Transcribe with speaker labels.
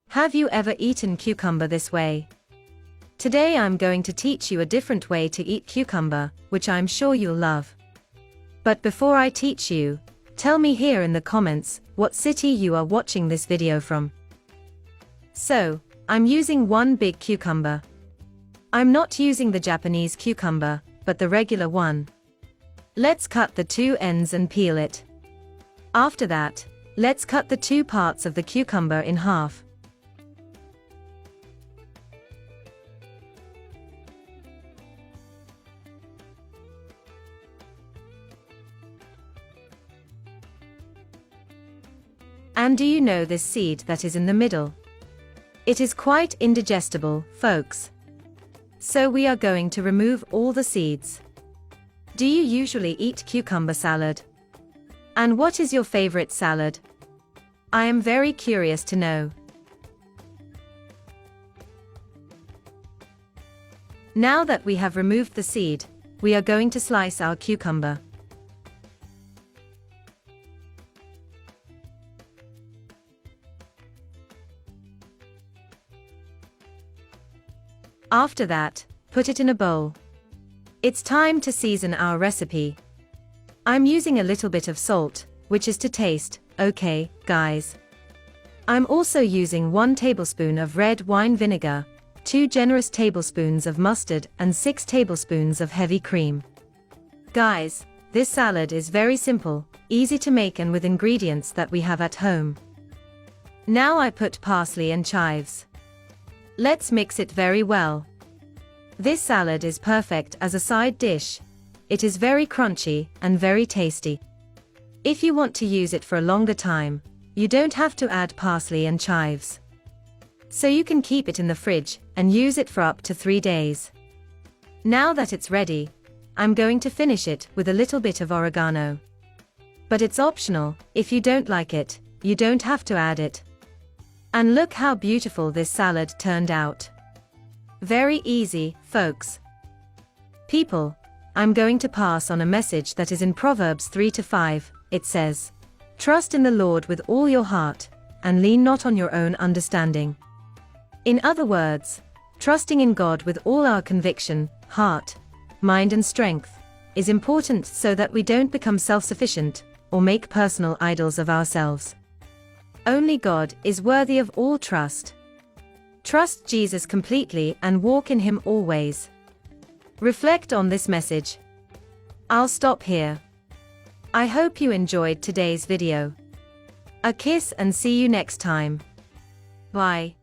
Speaker 1: Have you ever eaten cucumber this way? Today I'm going to teach you a different way to eat cucumber, which I'm sure you'll love. But before I teach you, tell me here in the comments what city you are watching this video from. So, I'm using one big cucumber. I'm not using the Japanese cucumber, but the regular one. Let's cut the two ends and peel it. After that, let's cut the two parts of the cucumber in half. And do you know this seed that is in the middle? It is quite indigestible, folks. So we are going to remove all the seeds. Do you usually eat cucumber salad? And what is your favorite salad? I am very curious to know. Now that we have removed the seed, we are going to slice our cucumber. After that, put it in a bowl. It's time to season our recipe. I'm using a little bit of salt, which is to taste, okay, guys. I'm also using 1 tablespoon of red wine vinegar, 2 generous tablespoons of mustard and 6 tablespoons of heavy cream. Guys, this salad is very simple, easy to make and with ingredients that we have at home. Now I put parsley and chives. Let's mix it very well. This salad is perfect as a side dish. It is very crunchy and very tasty. If you want to use it for a longer time, you don't have to add parsley and chives. So you can keep it in the fridge and use it for up to 3 days. Now that it's ready, I'm going to finish it with a little bit of oregano. But it's optional. If you don't like it, you don't have to add it. And look how beautiful this salad turned out. Very easy, folks. People, I'm going to pass on a message that is in Proverbs 3-5. It says, "Trust in the Lord with all your heart, and lean not on your own understanding." In other words, trusting in God with all our conviction, heart, mind and strength, is important so that we don't become self-sufficient, or make personal idols of ourselves. Only God is worthy of all trust. Trust Jesus completely and walk in Him always. Reflect on this message. I'll stop here. I hope you enjoyed today's video. A kiss and see you next time. Bye.